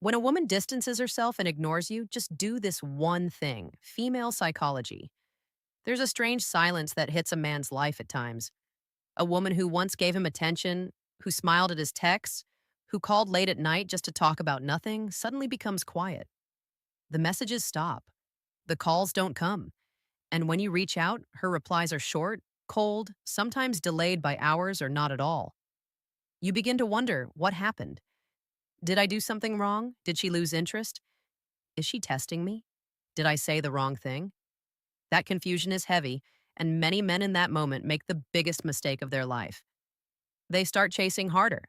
When a woman distances herself and ignores you, just do this one thing. Female psychology. There's a strange silence that hits a man's life at times. A woman who once gave him attention, who smiled at his texts, who called late at night just to talk about nothing, suddenly becomes quiet. The messages stop. The calls don't come. And when you reach out, her replies are short, cold, sometimes delayed by hours or not at all. You begin to wonder what happened. Did I do something wrong? Did she lose interest? Is she testing me? Did I say the wrong thing? That confusion is heavy, and many men in that moment make the biggest mistake of their life. They start chasing harder.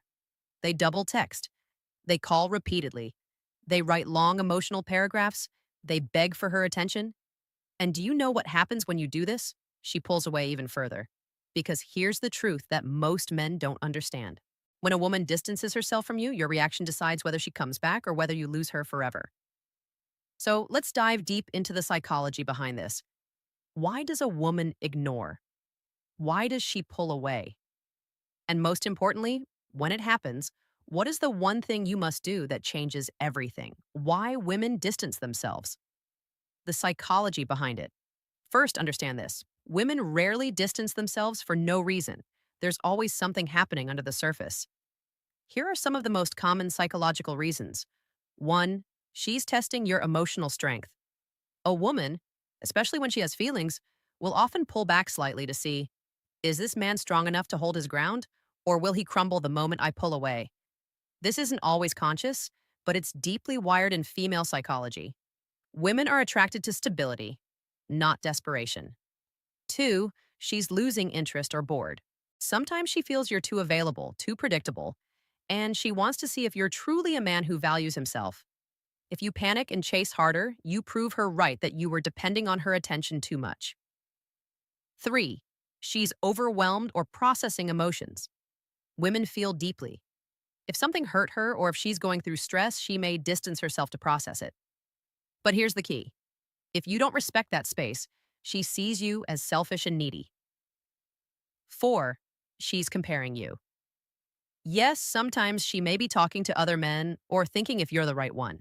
They double text. They call repeatedly. They write long emotional paragraphs. They beg for her attention. And do you know what happens when you do this? She pulls away even further. Because here's the truth that most men don't understand. When a woman distances herself from you, your reaction decides whether she comes back or whether you lose her forever. So let's dive deep into the psychology behind this. Why does a woman ignore? Why does she pull away? And most importantly, when it happens, what is the one thing you must do that changes everything? Why women distance themselves? The psychology behind it. First, understand this. Women rarely distance themselves for no reason. There's always something happening under the surface. Here are some of the most common psychological reasons. 1. She's testing your emotional strength. A woman, especially when she has feelings, will often pull back slightly to see, is this man strong enough to hold his ground? Or will he crumble the moment I pull away? This isn't always conscious, but it's deeply wired in female psychology. Women are attracted to stability, not desperation. 2, she's losing interest or bored. Sometimes she feels you're too available, too predictable, and she wants to see if you're truly a man who values himself. If you panic and chase harder, you prove her right that you were depending on her attention too much. 3, she's overwhelmed or processing emotions. Women feel deeply. If something hurt her or if she's going through stress, she may distance herself to process it. But here's the key. If you don't respect that space, she sees you as selfish and needy. 4, she's comparing you. Yes, sometimes she may be talking to other men or thinking if you're the right one.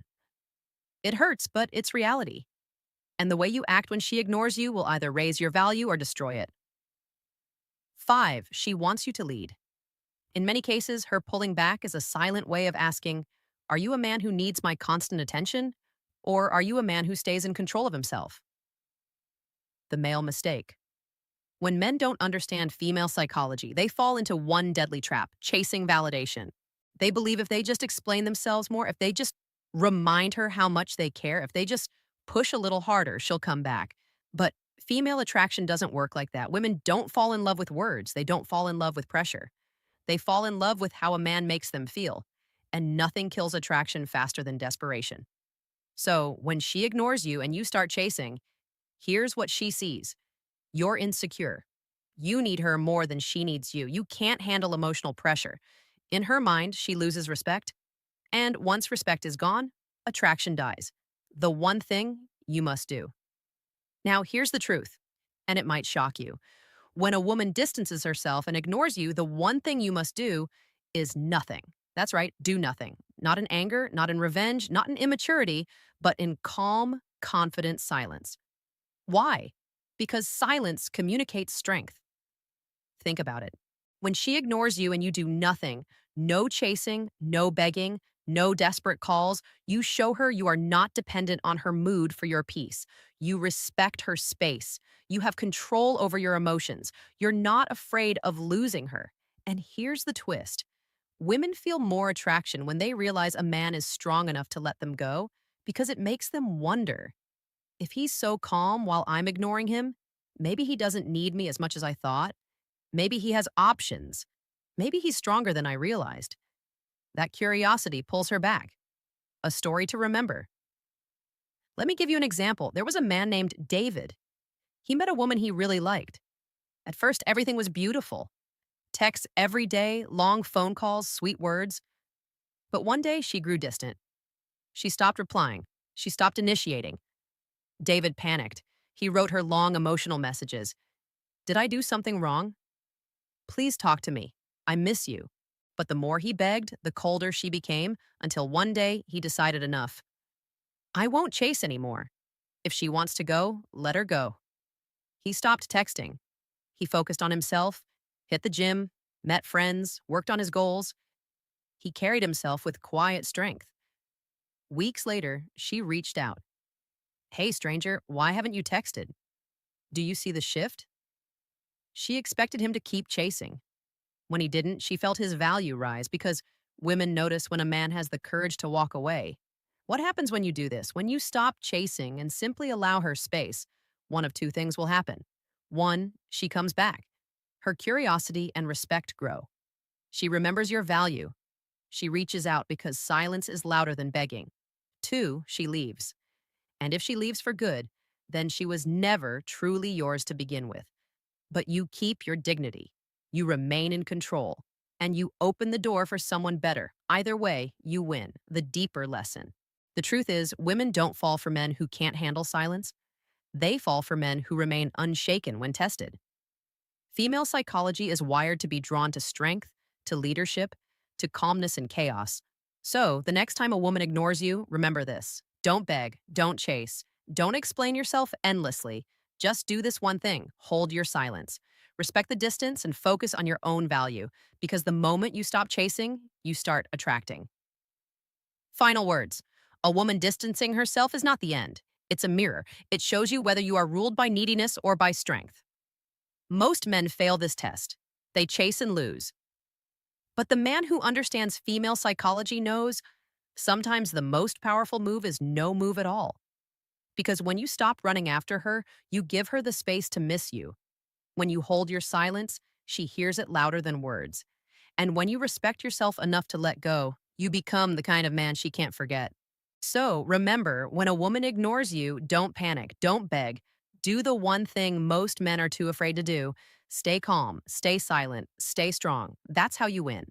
It hurts, but it's reality. And the way you act when she ignores you will either raise your value or destroy it. 5, she wants you to lead. In many cases, her pulling back is a silent way of asking, are you a man who needs my constant attention? Or are you a man who stays in control of himself? The male mistake. When men don't understand female psychology, they fall into one deadly trap, chasing validation. They believe if they just explain themselves more, if they just remind her how much they care, if they just push a little harder, she'll come back. But female attraction doesn't work like that. Women don't fall in love with words. They don't fall in love with pressure. They fall in love with how a man makes them feel. And nothing kills attraction faster than desperation. So when she ignores you and you start chasing, here's what she sees. You're insecure. You need her more than she needs you. You can't handle emotional pressure. In her mind, she loses respect. And once respect is gone, attraction dies. The one thing you must do. Now, here's the truth, and it might shock you. When a woman distances herself and ignores you, the one thing you must do is nothing. That's right, do nothing. Not in anger, not in revenge, not in immaturity, but in calm, confident silence. Why? Because silence communicates strength. Think about it. When she ignores you and you do nothing, no chasing, no begging, no desperate calls, you show her you are not dependent on her mood for your peace. You respect her space. You have control over your emotions. You're not afraid of losing her. And here's the twist. Women feel more attraction when they realize a man is strong enough to let them go because it makes them wonder. If he's so calm while I'm ignoring him, maybe he doesn't need me as much as I thought. Maybe he has options. Maybe he's stronger than I realized. That curiosity pulls her back. A story to remember. Let me give you an example. There was a man named David. He met a woman he really liked. At first, everything was beautiful. Texts every day, long phone calls, sweet words. But one day, she grew distant. She stopped replying. She stopped initiating. David panicked. He wrote her long emotional messages. Did I do something wrong? Please talk to me. I miss you. But the more he begged, the colder she became, until one day he decided enough. I won't chase anymore. If she wants to go, let her go. He stopped texting. He focused on himself, hit the gym, met friends, worked on his goals. He carried himself with quiet strength. Weeks later, she reached out. Hey, stranger, why haven't you texted? Do you see the shift? She expected him to keep chasing. When he didn't, she felt his value rise because women notice when a man has the courage to walk away. What happens when you do this? When you stop chasing and simply allow her space, one of two things will happen. One, she comes back. Her curiosity and respect grow. She remembers your value. She reaches out because silence is louder than begging. Two, she leaves. And if she leaves for good, then she was never truly yours to begin with. But you keep your dignity. You remain in control. And you open the door for someone better. Either way, you win. The deeper lesson. The truth is, women don't fall for men who can't handle silence. They fall for men who remain unshaken when tested. Female psychology is wired to be drawn to strength, to leadership, to calmness in chaos. So, the next time a woman ignores you, remember this. Don't beg, don't chase, don't explain yourself endlessly. Just do this one thing: hold your silence. Respect the distance and focus on your own value, because the moment you stop chasing, you start attracting. Final words. A woman distancing herself is not the end. It's a mirror. It shows you whether you are ruled by neediness or by strength. Most men fail this test. They chase and lose. But the man who understands female psychology knows sometimes the most powerful move is no move at all. Because when you stop running after her, you give her the space to miss you. When you hold your silence, she hears it louder than words. And when you respect yourself enough to let go, you become the kind of man she can't forget. So remember, when a woman ignores you, don't panic, don't beg. Do the one thing most men are too afraid to do. Stay calm, stay silent, stay strong. That's how you win.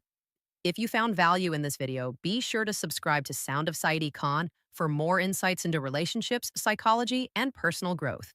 If you found value in this video, be sure to subscribe to Sound of Saidi Khan for more insights into relationships, psychology, and personal growth.